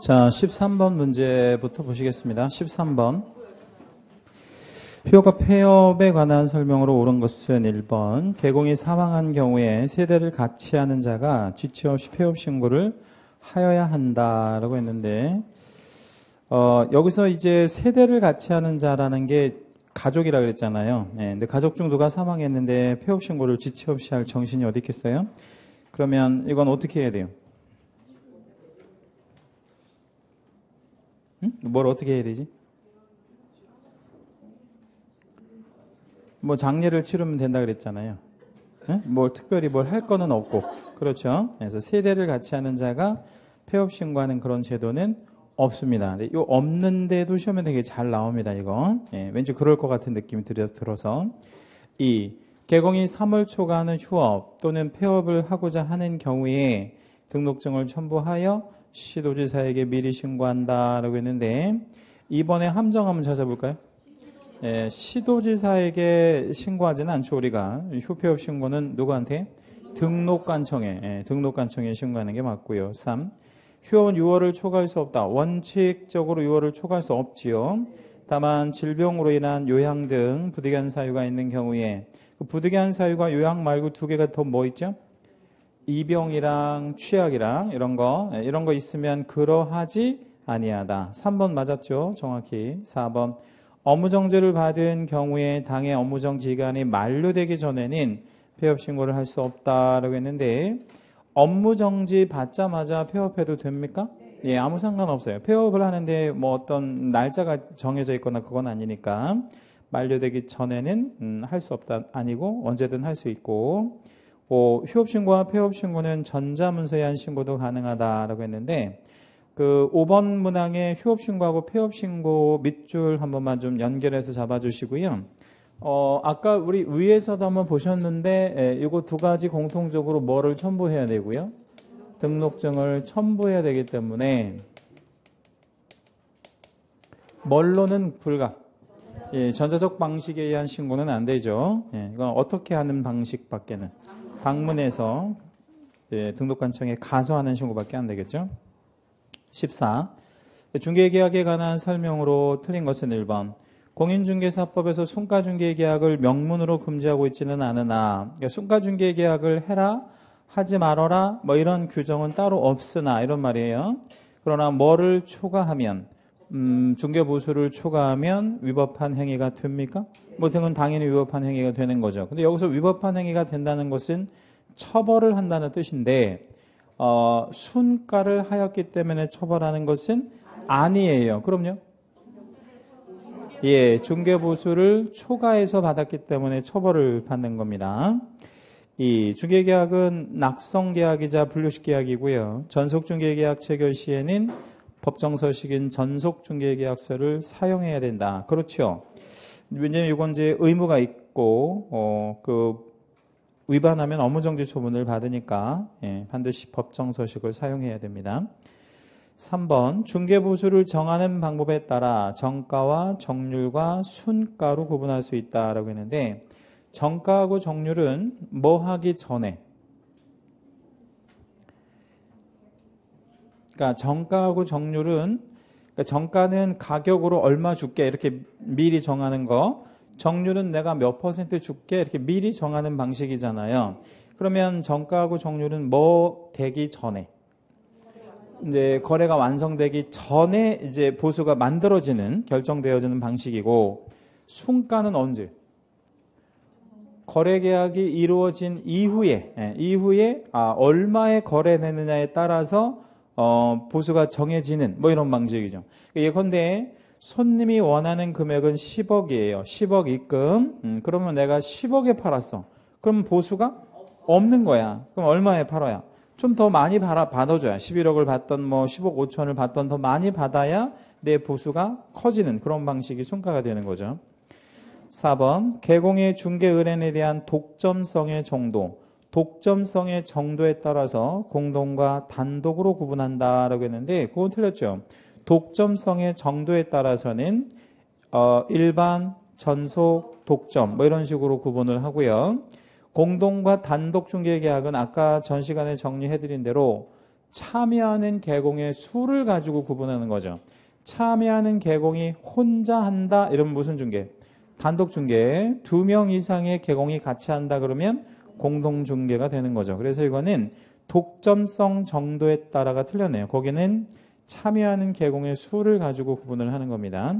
자, 13번 문제부터 보시겠습니다. 13번. 휴업과 폐업에 관한 설명으로 옳은 것은 1번. 개공이 사망한 경우에 세대를 같이 하는 자가 지체 없이 폐업 신고를 하여야 한다라고 했는데, 여기서 이제 세대를 같이 하는 자라는 게 가족이라 그랬잖아요. 근데 가족 중 누가 사망했는데 폐업 신고를 지체 없이 할 정신이 어디 있겠어요? 그러면 이건 어떻게 해야 돼요? 뭘 어떻게 해야 되지? 뭐 장례를 치르면 된다 그랬잖아요. 뭐 특별히 뭘 할 거는 없고. 그렇죠. 그래서 세대를 같이 하는 자가 폐업 신고하는 그런 제도는 없습니다. 근데 이 없는데도 시험에 되게 잘 나옵니다. 이거. 왠지 그럴 것 같은 느낌이 들어서. 2. 개공이 3월 초과하는 휴업 또는 폐업을 하고자 하는 경우에 등록증을 첨부하여 시도지사에게 미리 신고한다라고 했는데, 이번에 함정 한번 찾아볼까요? 시도지사에게 신고하지는 않죠. 우리가 휴폐업 신고는 누구한테? 등록관청에 신고하는 게 맞고요. 3. 휴업은 6월을 초과할 수 없다. 원칙적으로 6월을 초과할 수 없지요. 다만 질병으로 인한 요양 등 부득이한 사유가 있는 경우에, 그 부득이한 사유가 요양 말고 두 개가 더 뭐 있죠? 이병이랑 취약이랑 이런 거 있으면 그러하지 아니하다. 3번 맞았죠? 정확히. 4번. 업무정지를 받은 경우에 당의 업무정지 기간이 만료되기 전에는 폐업 신고를 할 수 없다라고 했는데, 업무정지 받자마자 폐업해도 됩니까? 예, 아무 상관없어요. 폐업을 하는데 뭐 어떤 날짜가 정해져 있거나 그건 아니니까 만료되기 전에는 할 수 없다 아니고 언제든 할 수 있고, 휴업신고와 폐업신고는 전자문서에 한 신고도 가능하다라고 했는데, 그 5번 문항에 휴업신고하고 폐업신고 밑줄 한 번만 좀 연결해서 잡아주시고요. 아까 우리 위에서도 한번 보셨는데, 이거 두 가지 공통적으로 뭐를 첨부해야 되고요? 등록증을 첨부해야 되기 때문에, 뭘로는 불가. 전자적 방식에 의한 신고는 안 되죠. 이건 어떻게 하는 방식밖에는. 방문해서 등록관청에 가서 하는 신고밖에 안 되겠죠. 14. 중개계약에 관한 설명으로 틀린 것은 1번. 공인중개사법에서 순가중개계약을 명문으로 금지하고 있지는 않으나, 그러니까 순가중개계약을 해라, 하지 말아라, 뭐 이런 규정은 따로 없으나 이런 말이에요. 그러나 뭐를 초과하면, 중개보수를 초과하면 위법한 행위가 됩니까? 뭐 등은 당연히 위법한 행위가 되는 거죠. 근데 여기서 위법한 행위가 된다는 것은 처벌을 한다는 뜻인데, 순가를 하였기 때문에 처벌하는 것은 아니에요. 그럼요? 중개보수를 초과해서 받았기 때문에 처벌을 받는 겁니다. 이 중개계약은 낙성계약이자 분류식계약이고요. 전속중개계약 체결 시에는 법정서식인 전속중개계약서를 사용해야 된다. 그렇죠. 왜냐하면 이건 이제 의무가 있고, 위반하면 업무정지 처분을 받으니까 반드시 법정서식을 사용해야 됩니다. 3번. 중개보수를 정하는 방법에 따라 정가와 정률과 순가로 구분할 수 있다라고 했는데, 정가하고 정률은 뭐 하기 전에, 그러니까 정가하고 정률은, 그러니까 정가는 가격으로 얼마 줄게 이렇게 미리 정하는 거, 정률은 내가 몇 % 줄게 이렇게 미리 정하는 방식이잖아요. 그러면 정가하고 정률은 뭐 되기 전에, 이제 거래가 완성되기 전에 이제 보수가 만들어지는, 결정되어지는 방식이고, 순가는 언제? 거래 계약이 이루어진 이후에 얼마에 거래되느냐에 따라서 보수가 정해지는 뭐 이런 방식이죠. 예컨대 손님이 원하는 금액은 10억이에요. 10억 입금. 그러면 내가 10억에 팔았어. 그럼 보수가 없는 거야. 그럼 얼마에 팔아야? 좀 더 많이 받아줘야. 11억을 받던 뭐 10억 5천을 받던 더 많이 받아야 내 보수가 커지는 그런 방식이 순가가 되는 거죠. 4번. 개공의 중개 의뢰인에 대한 독점성의 정도. 독점성의 정도에 따라서 공동과 단독으로 구분한다라고 했는데, 그건 틀렸죠. 독점성의 정도에 따라서는 일반, 전속, 독점 뭐 이런 식으로 구분을 하고요. 공동과 단독 중개계약은 아까 전 시간에 정리해드린 대로 참여하는 계공의 수를 가지고 구분하는 거죠. 참여하는 계공이 혼자 한다 이러면 무슨 중개? 단독 중개. 2명 이상의 계공이 같이 한다 그러면 공동 중개가 되는 거죠. 그래서 이거는 독점성 정도에 따라가 틀렸네요. 거기는 참여하는 계공의 수를 가지고 구분을 하는 겁니다.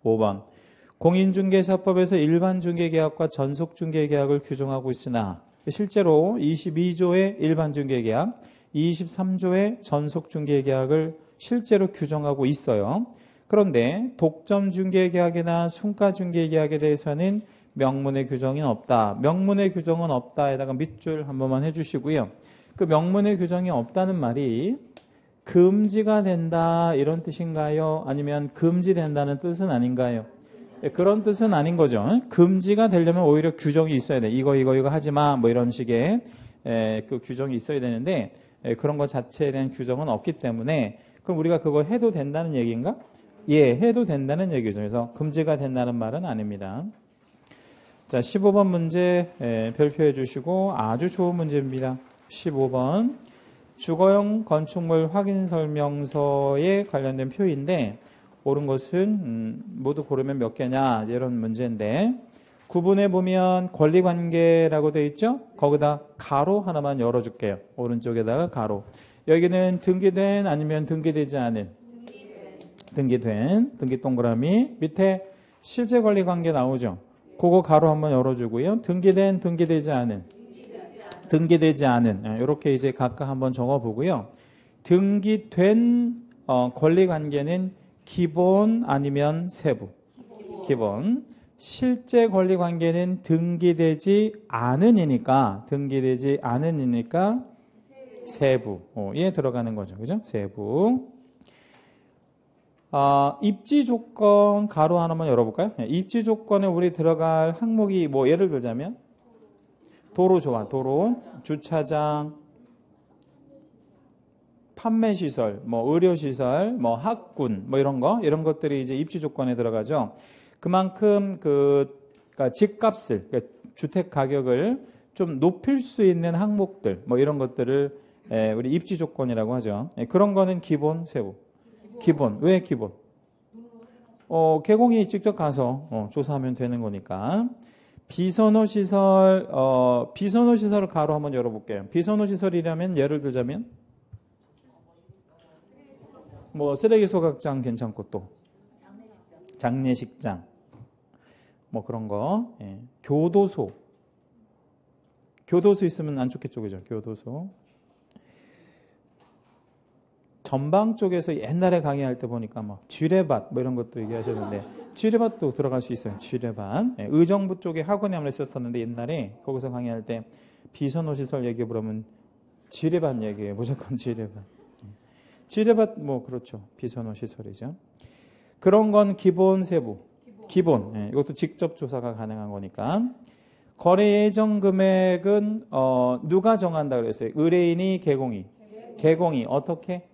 5번. 공인중개사법에서 일반중개계약과 전속중개계약을 규정하고 있으나 실제로 22조의 일반중개계약, 23조의 전속중개계약을 실제로 규정하고 있어요. 그런데 독점중개계약이나 순가중개계약에 대해서는 명문의 규정이 없다. 명문의 규정은 없다에다가 밑줄 한 번만 해주시고요. 그 명문의 규정이 없다는 말이 금지가 된다 이런 뜻인가요? 아니면 금지된다는 뜻은 아닌가요? 그런 뜻은 아닌 거죠. 금지가 되려면 오히려 규정이 있어야 돼. 이거 하지 마. 뭐 이런 식의 그 규정이 있어야 되는데 그런 것 자체에 대한 규정은 없기 때문에 그럼 우리가 그거 해도 된다는 얘기인가? 예, 해도 된다는 얘기죠. 그래서 금지가 된다는 말은 아닙니다. 자, 15번 문제 별표해 주시고 아주 좋은 문제입니다. 15번 주거용 건축물 확인 설명서에 관련된 표인데 옳은 것은 모두 고르면 몇 개냐 이런 문제인데 구분해 보면 권리관계라고 되어 있죠. 거기다 가로 하나만 열어줄게요. 오른쪽에다가 가로. 여기는 등기된 아니면 등기되지 않은 등기된 등기 동그라미 밑에 실제 권리관계 나오죠. 그거 가로 한번 열어주고요. 등기된 등기되지 않은 이렇게 이제 각각 한번 적어보고요. 등기된 권리관계는 기본 아니면 세부. 기본. 실제 권리관계는 등기되지 않은이니까 세부에 들어가는 거죠. 그죠? 세부. 입지 조건 가로 하나만 열어볼까요? 입지 조건에 우리 들어갈 항목이 뭐 예를 들자면 도로 좋아. 도로, 주차장, 판매시설, 뭐 의료시설, 뭐 학군, 뭐 이런 것들이 이제 입지 조건에 들어가죠. 그만큼 그러니까 집값을, 그러니까 주택 가격을 좀 높일 수 있는 항목들, 뭐 이런 것들을 우리 입지 조건이라고 하죠. 그런 거는 기본, 세부. 기본. 왜 기본? 개공이 직접 가서 조사하면 되는 거니까. 비선호 시설을 가로 한번 열어볼게요. 비선호 시설이라면 예를 들자면 뭐 쓰레기 소각장 괜찮고 또 장례식장 뭐 그런 거. 예. 교도소 있으면 안 좋겠죠, 그죠? 교도소. 전방 쪽에서 옛날에 강의할 때 보니까 막 쥐레밭 뭐 이런 것도 얘기하셨는데 쥐레밭도 들어갈 수 있어요. 쥐레밭. 예, 의정부 쪽에 학원에 한번 했었는데 옛날에 거기서 강의할 때 비선호 시설 얘기해 보면 쥐레밭 얘기해요. 무조건 쥐레밭. 쥐레밭 뭐 그렇죠. 비선호 시설이죠. 그런 건 기본 세부. 기본. 예, 이것도 직접 조사가 가능한 거니까. 거래 예정 금액은 누가 정한다 그랬어요? 의뢰인이 개공이 어떻게?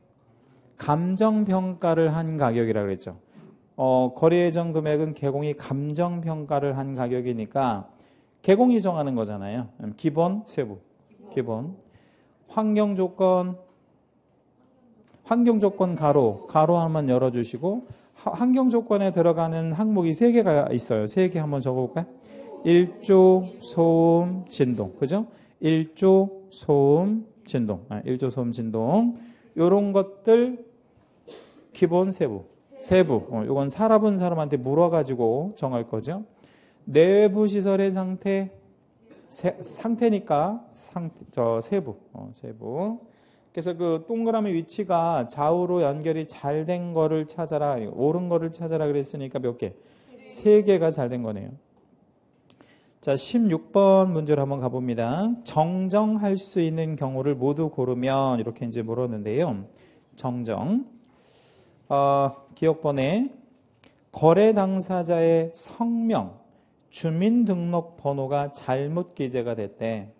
감정평가를 한 가격이라고 그랬죠. 거래 예정 금액은 개공이 감정평가를 한 가격이니까 개공이 정하는 거잖아요. 기본, 세부. 기본. 환경조건 가로 하나만 열어주시고 환경조건에 들어가는 항목이 3개가 있어요. 3개 한번 적어볼까요? 일조, 소음, 진동. 그죠? 일조, 소음, 진동. 일조, 소음, 진동. 요런 것들 기본 세부. 이건 살아본 사람한테 물어가지고 정할 거죠. 내부 시설의 상태니까 세부. 세부. 그래서 그 동그라미 위치가 좌우로 연결이 잘 된 거를 찾아라. 옳은 거를 찾아라 그랬으니까 몇 개? 3개가 잘 된 거네요. 자, 16번 문제로 한번 가봅니다. 정정할 수 있는 경우를 모두 고르면 이렇게 이제 물었는데요. 정정. 기억번에 거래 당사자의 성명, 주민등록번호가 잘못 기재가 됐대.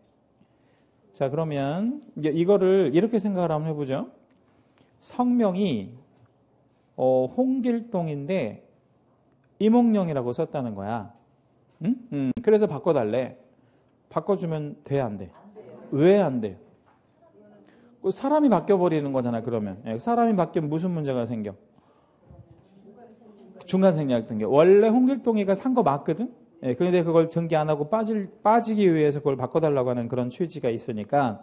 자, 그러면 이거를 이렇게 생각을 한번 해보죠. 성명이 홍길동인데 이몽룡이라고 썼다는 거야. 응? 그래서 바꿔달래. 바꿔주면 돼, 안 돼? 왜 안 돼? 사람이 바뀌어버리는 거잖아, 그러면. 예, 사람이 바뀌면 무슨 문제가 생겨? 중간생략 등기. 원래 홍길동이가 산 거 맞거든? 예, 그런데 그걸 등기 안 하고 빠지기 위해서 그걸 바꿔달라고 하는 그런 취지가 있으니까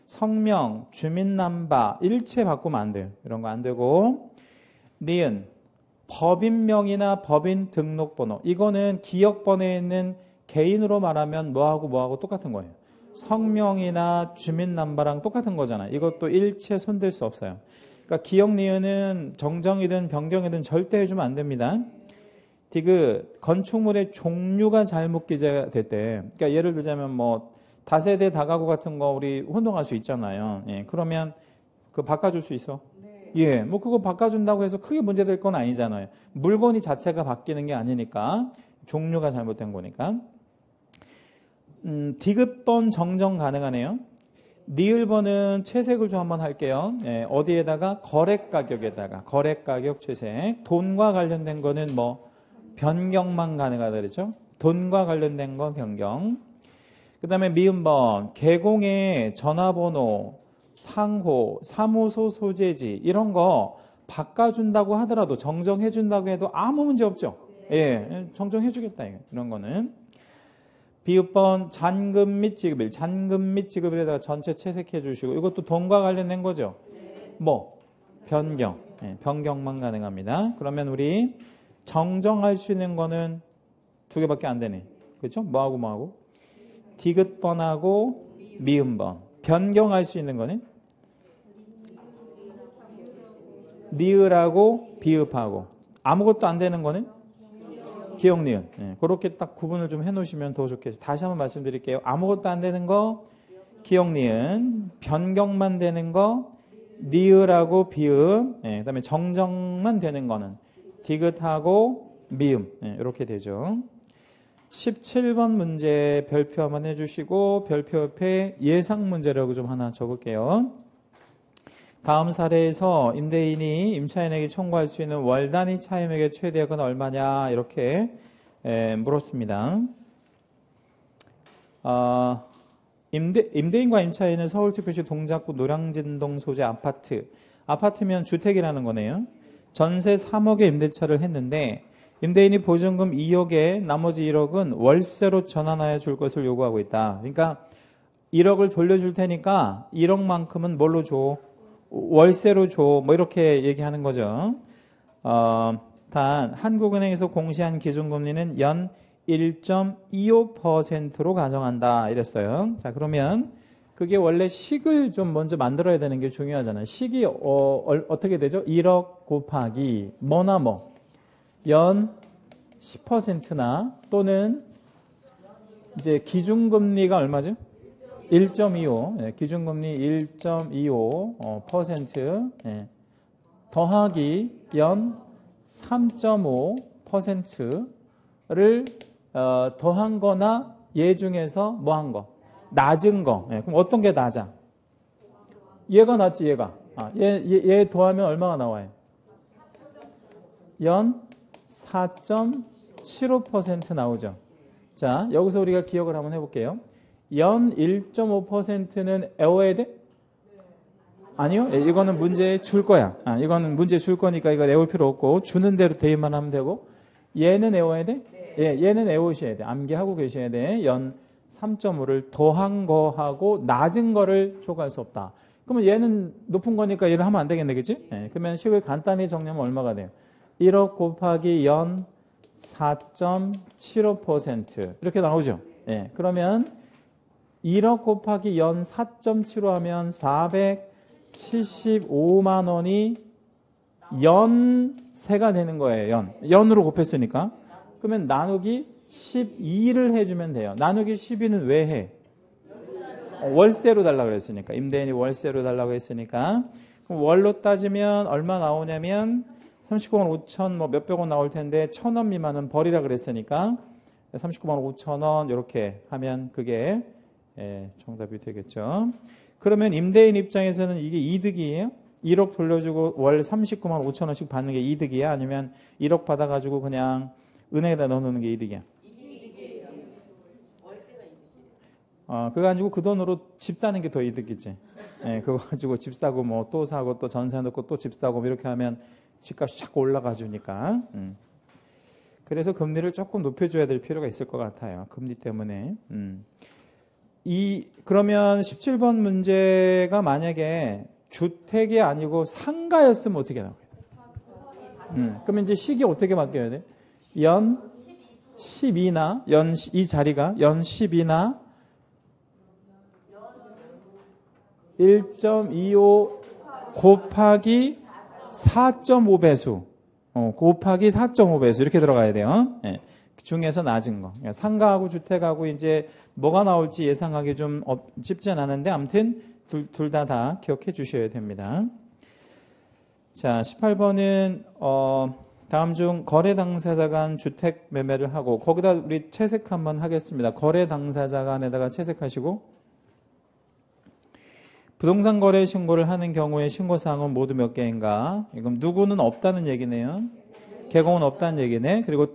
성명, 주민남바, 일체 바꾸면 안 돼요. 이런 거 안 되고. 니은, 법인명이나 법인 등록번호. 이거는 기억번호에 있는 개인으로 말하면 뭐하고 똑같은 거예요. 성명이나 주민남바랑 똑같은 거잖아. 이것도 일체 손댈 수 없어요. 그러니까 기억 니은은 정정이든 변경이든 절대 해주면 안 됩니다. 디귿, 건축물의 종류가 잘못 기재가 됐대. 그러니까 예를 들자면 뭐 다세대 다가구 같은 거 우리 혼동할 수 있잖아요. 예, 그러면 그거 바꿔줄 수 있어? 네. 예, 뭐 그거 바꿔준다고 해서 크게 문제될 건 아니잖아요. 물건이 자체가 바뀌는 게 아니니까 종류가 잘못된 거니까. 디귿번 정정 가능하네요. 니을번은 채색을 좀 한번 할게요. 예, 어디에다가? 거래가격에다가. 거래가격 채색. 돈과 관련된 거는 뭐 변경만 가능하다 그랬죠. 돈과 관련된 건 변경. 그 다음에 미음번, 개공의 전화번호, 상호, 사무소 소재지 이런 거 바꿔준다고 하더라도 정정해준다고 해도 아무 문제 없죠. 예, 정정해주겠다 이런 거는. 비읍번 잔금 및 지급일, 잔금 및 지급일에다가 전체 채색해 주시고 이것도 돈과 관련된 거죠. 뭐 변경, 예, 변경만 가능합니다. 그러면 우리 정정할 수 있는 거는 두 개밖에 안 되네. 그렇죠? 뭐하고? 디귿번하고 미음번. 변경할 수 있는 거는 니을하고 비읍하고. 아무것도 안 되는 거는 기억 니은. 네, 그렇게 딱 구분을 좀 해놓으시면 더 좋겠죠. 다시 한번 말씀드릴게요. 아무것도 안 되는 거 기억 니은, 변경만 되는 거 니을하고 비읍, 네, 그다음에 정정만 되는 거는 디귿하고 미음. 네, 이렇게 되죠. 17번 문제 별표 한번 해주시고 별표 옆에 예상 문제라고 좀 하나 적을게요. 다음 사례에서 임대인이 임차인에게 청구할 수 있는 월 단위 차임액의 최대액은 얼마냐 이렇게 물었습니다. 임대인과 임차인은 서울특별시 동작구 노량진동 소재 아파트면 주택이라는 거네요. 전세 3억의 임대차를 했는데 임대인이 보증금 2억에 나머지 1억은 월세로 전환하여 줄 것을 요구하고 있다. 그러니까 1억을 돌려줄 테니까 1억만큼은 뭘로 줘? 월세로 줘. 뭐 이렇게 얘기하는 거죠. 단 한국은행에서 공시한 기준금리는 연 1.25%로 가정한다 이랬어요. 자, 그러면 그게 원래 식을 좀 먼저 만들어야 되는 게 중요하잖아요. 식이 어떻게 되죠? 1억 곱하기 뭐나 뭐 연 10%나 또는 이제 기준금리가 얼마죠? 1.25. 예, 기준금리 1.25% 예, 더하기 연 3.5%를 더한 거나 얘 중에서 뭐 한 거? 낮은 거. 예, 그럼 어떤 게 낮아? 얘가 낮지, 얘가. 얘 더하면 얼마가 나와요? 연 4.75% 나오죠. 자, 여기서 우리가 기억을 한번 해볼게요. 연 1.5%는 외워야 돼? 아니요. 이거는 문제에 줄 거야. 이거는 문제에 줄 거니까 이거 외울 필요 없고 주는 대로 대입만 하면 되고 얘는 외워야 돼? 예, 얘는 외우셔야 돼. 암기하고 계셔야 돼. 연 3.5를 더한 거하고 낮은 거를 초과할 수 없다. 그러면 얘는 높은 거니까 얘를 하면 안 되겠네, 그치? 예, 그러면 식을 간단히 정리하면 얼마가 돼요? 1억 곱하기 연 4.75% 이렇게 나오죠. 예, 그러면 1억 곱하기 연 4.75 하면 475만 원이 연세가 되는 거예요. 연으로 곱했으니까. 그러면 나누기 12를 해주면 돼요. 나누기 12는 왜 해? 월세로 달라고 그랬으니까. 임대인이 월세로 달라고 했으니까. 그럼 월로 따지면 얼마 나오냐면 39만 5천 뭐 몇백 원 나올 텐데 1,000원 미만은 버리라 그랬으니까 39만 5천 원 이렇게 하면 그게 정답이 되겠죠. 그러면 임대인 입장에서는 이게 이득이에요? 1억 돌려주고 월 39만 5천 원씩 받는 게 이득이야? 아니면 1억 받아가지고 그냥 은행에다 넣어놓는 게 이득이야? 이득이에요. 월세가 이득이에요. 그거 가지고 그 돈으로 집 사는 게 더 이득이지. 예, 그거 가지고 집 사고 뭐 또 사고 또 전세 넣고 또 집 사고 이렇게 하면 집값이 자꾸 올라가 주니까. 그래서 금리를 조금 높여줘야 될 필요가 있을 것 같아요. 금리 때문에. 그러면 17번 문제가 만약에 주택이 아니고 상가였으면 어떻게 나와요? 그러면 이제 식이 어떻게 바뀌어야 돼? 연 12나 이 자리가 연 12나 1.25 곱하기 4.5배수 곱하기 4.5배수 이렇게 들어가야 돼요. 예. 중에서 낮은 거. 상가하고 주택하고 이제 뭐가 나올지 예상하기 좀 쉽진 않은데 아무튼 둘 다 기억해 주셔야 됩니다. 자, 18번은 다음 중 거래 당사자 간 주택 매매를 하고 거기다 우리 채색 한번 하겠습니다. 거래 당사자 간에다가 채색하시고 부동산 거래 신고를 하는 경우에 신고사항은 모두 몇 개인가? 그럼 누구는 없다는 얘기네요. 개공은 없다는 얘기네. 그리고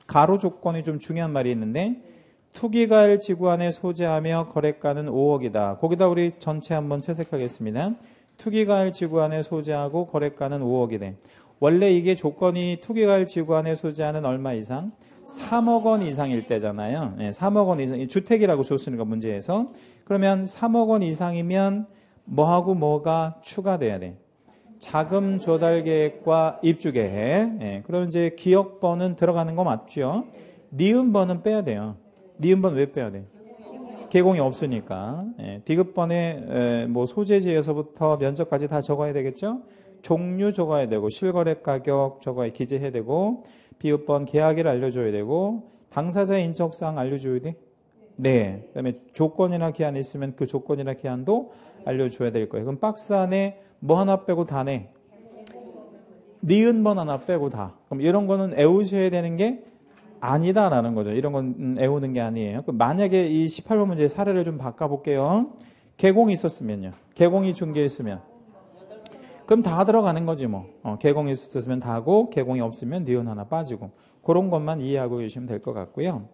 가로 조건이 좀 중요한 말이 있는데 투기가일 지구 안에 소재하며 거래가는 5억이다. 거기다 우리 전체 한번 채색하겠습니다. 투기가일 지구 안에 소재하고 거래가는 5억이네. 원래 이게 조건이 투기가일 지구 안에 소재하는 얼마 이상? 3억 원 이상일 때잖아요. 네, 3억 원 이상. 주택이라고 줬으니까 문제에서. 그러면 3억 원 이상이면 뭐하고 뭐가 추가돼야 돼? 자금 조달 계획과 입주 계획. 예, 그럼 이제 기억번은 들어가는 거 맞죠? 니은번은 빼야 돼요. 니은번 왜 빼야 돼? 개공이 없으니까. 예, 디귿번에 뭐 소재지에서부터 면적까지 다 적어야 되겠죠? 종류 적어야 되고 실거래 가격 적어야 기재해야 되고 비읍번 계약일 알려줘야 되고 당사자의 인적사항 알려줘야 돼? 네. 그다음에 조건이나 기한이 있으면 그 조건이나 기한도 알려줘야 될 거예요. 그럼 박스 안에 뭐 하나 빼고 다네. 니은번 하나 빼고 다. 그럼 이런 거는 애우셔야 되는 게 아니다라는 거죠. 이런 건 애우는 게 아니에요. 그럼 만약에 이 18번 문제 사례를 좀 바꿔볼게요. 개공이 있었으면요. 개공이 중개했으면. 그럼 다 들어가는 거지 뭐. 개공이 있었으면 다고 개공이 없으면 니은 하나 빠지고. 그런 것만 이해하고 계시면 될 것 같고요.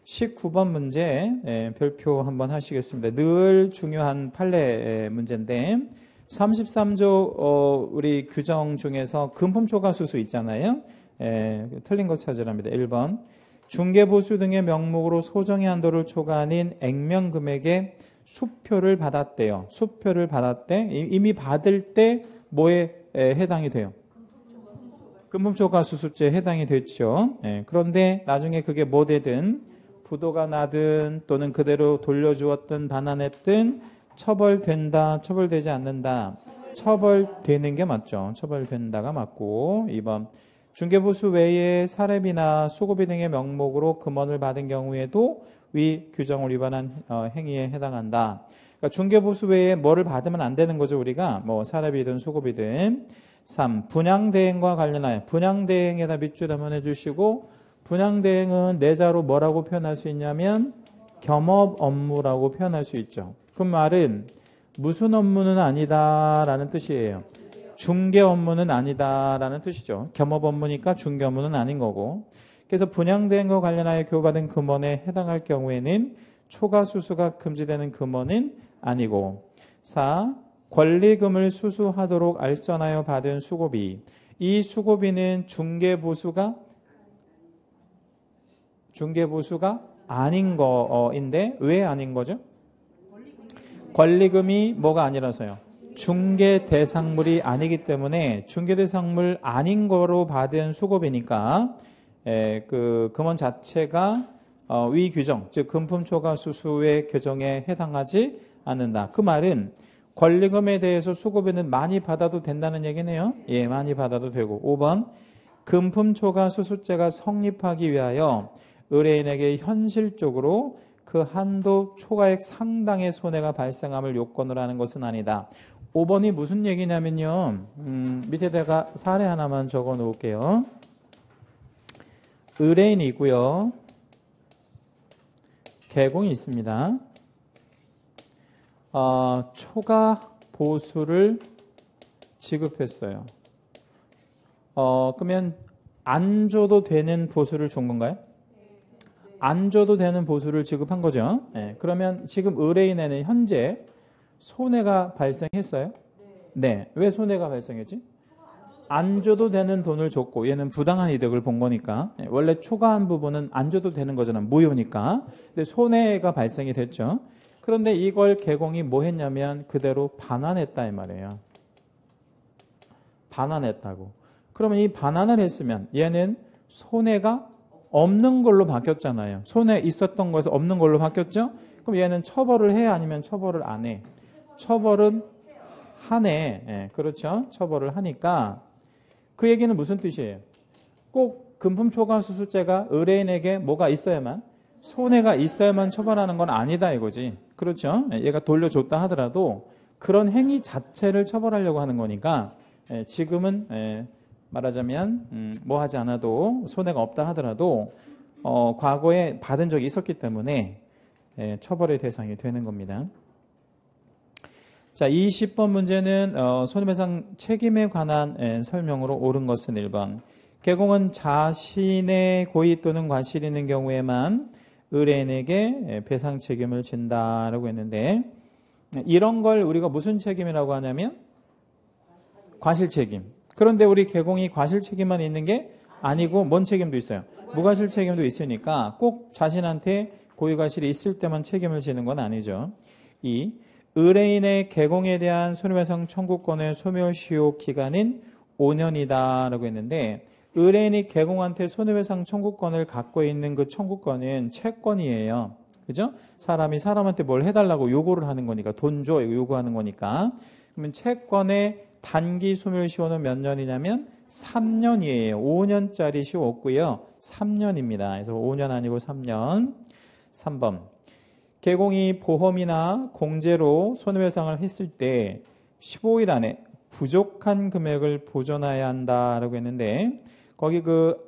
19번 문제 별표 한번 하시겠습니다. 늘 중요한 판례 문제인데 33조 우리 규정 중에서 금품 초과 수수 있잖아요. 틀린 거 찾으랍니다. 1번 중개보수 등의 명목으로 소정의 한도를 초과한 액면 금액의 수표를 받았대요. 수표를 받았대. 이미 받을 때 뭐에 해당이 돼요? 금품 초과 수수죄에 해당이 됐죠. 그런데 나중에 그게 뭐 되든 부도가 나든 또는 그대로 돌려주었든 반환했든 처벌된다, 처벌되지 않는다. 처벌되는 게 맞죠. 처벌된다가 맞고 2번 중개보수 외에 사례비나 수고비 등의 명목으로 금원을 받은 경우에도 위 규정을 위반한 행위에 해당한다. 그러니까 중개보수 외에 뭐를 받으면 안 되는 거죠. 우리가 뭐 사례비든 수고비든. 3. 분양대행과 관련하여 분양대행에다 밑줄 한번 해주시고 분양대행은 내자로 뭐라고 표현할 수 있냐면 겸업 업무라고 표현할 수 있죠. 그 말은 무슨 업무는 아니다라는 뜻이에요. 중개 업무는 아니다라는 뜻이죠. 겸업 업무니까 중개 업무는 아닌 거고. 그래서 분양대행과 관련하여 교부받은 금원에 해당할 경우에는 초과수수가 금지되는 금원은 아니고. 4. 권리금을 수수하도록 알선하여 받은 수고비. 이 수고비는 중개보수가 아닌 거인데 왜 아닌 거죠? 권리금이 뭐가 아니라서요. 중개 대상물이 아니기 때문에 중개 대상물 아닌 거로 받은 수고비니까 그 금원 자체가 위 규정, 즉 금품 초과 수수의 규정에 해당하지 않는다. 그 말은 권리금에 대해서 수고비는 많이 받아도 된다는 얘기네요. 예, 많이 받아도 되고. 5번 금품 초과 수수죄가 성립하기 위하여 의뢰인에게 현실적으로 그 한도 초과액 상당의 손해가 발생함을 요건으로 하는 것은 아니다. 5번이 무슨 얘기냐면요. 밑에다가 사례 하나만 적어 놓을게요. 의뢰인이 있고요. 개공이 있습니다. 초과 보수를 지급했어요. 그러면 안 줘도 되는 보수를 준 건가요? 안 줘도 되는 보수를 지급한 거죠. 그러면 지금 의뢰인에는 현재 손해가 발생했어요? 네. 왜 손해가 발생했지? 안 줘도 되는 돈을 줬고 얘는 부당한 이득을 본 거니까. 원래 초과한 부분은 안 줘도 되는 거잖아요. 무효니까. 근데 손해가 발생이 됐죠. 그런데 이걸 개공이 뭐 했냐면 그대로 반환했다 이 말이에요. 반환했다고. 그러면 이 반환을 했으면 얘는 손해가 없는 걸로 바뀌었잖아요. 손해 있었던 것에서 없는 걸로 바뀌었죠? 그럼 얘는 처벌을 해 아니면 처벌을 안 해? 처벌은 하네. 예, 그렇죠? 처벌을 하니까 그 얘기는 무슨 뜻이에요? 꼭 금품초과수수죄가 의뢰인에게 뭐가 있어야만 손해가 있어야만 처벌하는 건 아니다 이거지. 그렇죠? 얘가 돌려줬다 하더라도 그런 행위 자체를 처벌하려고 하는 거니까 지금은 말하자면 뭐 하지 않아도 손해가 없다 하더라도 과거에 받은 적이 있었기 때문에 처벌의 대상이 되는 겁니다. 자, 20번 문제는 손해배상 책임에 관한 설명으로 옳은 것은 1번. 개공은 자신의 고의 또는 과실이 있는 경우에만 의뢰인에게 배상 책임을 진다라고 했는데 이런 걸 우리가 무슨 책임이라고 하냐면 과실 책임. 그런데 우리 개공이 과실 책임만 있는 게 아니고 뭔 책임도 있어요. 무과실 책임도 있으니까 꼭 자신한테 고의 과실이 있을 때만 책임을 지는 건 아니죠. 2. 의뢰인의 개공에 대한 손해배상 청구권의 소멸시효 기간인 5년이다라고 했는데 의뢰인이 개공한테 손해배상 청구권을 갖고 있는 그 청구권은 채권이에요. 그죠? 사람이 사람한테 뭘 해달라고 요구를 하는 거니까 돈 줘 이거 요구하는 거니까 그러면 채권의 단기 소멸시효는 몇 년이냐면 3년이에요. 5년짜리 시효 없고요. 3년입니다. 그래서 5년 아니고 3년. 3번. 개공이 보험이나 공제로 손해배상을 했을 때 15일 안에 부족한 금액을 보전해야 한다라고 했는데 거기 그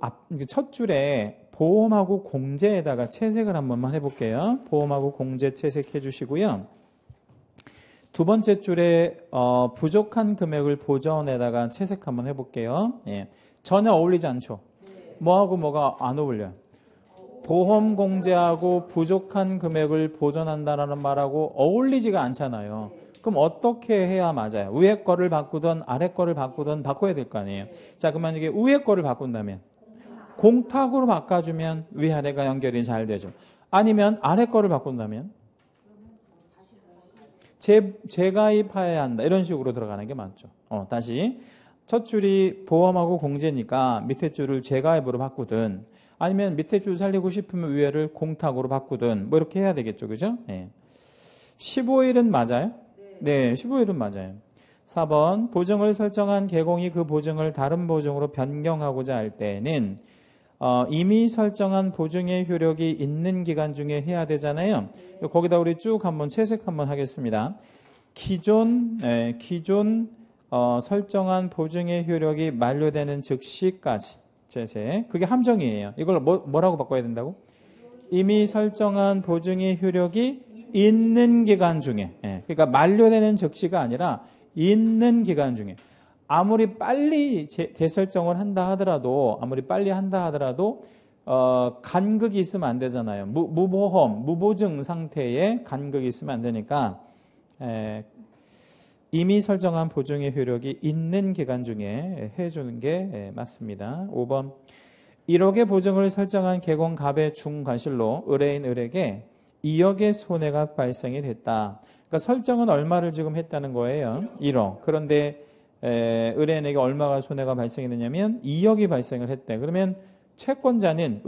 첫 줄에 보험하고 공제에다가 채색을 한 번만 해볼게요. 보험하고 공제 채색해 주시고요. 두 번째 줄에 부족한 금액을 보전에다가 채색 한번 해볼게요. 예. 전혀 어울리지 않죠? 뭐하고 뭐가 안 어울려요? 보험 공제하고 부족한 금액을 보전한다라는 말하고 어울리지가 않잖아요. 그럼 어떻게 해야 맞아요? 위에 거를 바꾸든 아래 거를 바꾸든 바꿔야 될 거 아니에요. 자, 그러면 이게 위에 거를 바꾼다면 공탁으로 바꿔주면 위아래가 연결이 잘 되죠. 아니면 아래 거를 바꾼다면 재가입해야 한다. 이런 식으로 들어가는 게 맞죠. 다시 첫 줄이 보험하고 공제니까 밑에 줄을 재가입으로 바꾸든 아니면 밑에 줄 살리고 싶으면 위에를 공탁으로 바꾸든 뭐 이렇게 해야 되겠죠. 그죠? 네. 15일은 맞아요? 네, 15일은 맞아요. 4번 보증을 설정한 개공이 그 보증을 다른 보증으로 변경하고자 할 때는 이미 설정한 보증의 효력이 있는 기간 중에 해야 되잖아요. 거기다 우리 쭉 한번 채색 한번 하겠습니다. 기존 설정한 보증의 효력이 만료되는 즉시까지 채색. 그게 함정이에요. 이걸 뭐라고 바꿔야 된다고? 이미 설정한 보증의 효력이 있는 기간 중에. 그러니까 만료되는 즉시가 아니라 있는 기간 중에. 아무리 빨리 재설정을 한다 하더라도 간극이 있으면 안 되잖아요. 무보험, 무보증 상태에 간극이 있으면 안 되니까 이미 설정한 보증의 효력이 있는 기간 중에 해주는 게 맞습니다. 5번 1억의 보증을 설정한 개공갑의 중과실로 의뢰인에게 2억의 손해가 발생이 됐다. 그러니까 설정은 얼마를 지금 했다는 거예요. 1억. 그런데 의뢰인에게 얼마가 손해가 발생이 되냐면 2억이 발생을 했대. 그러면 채권자는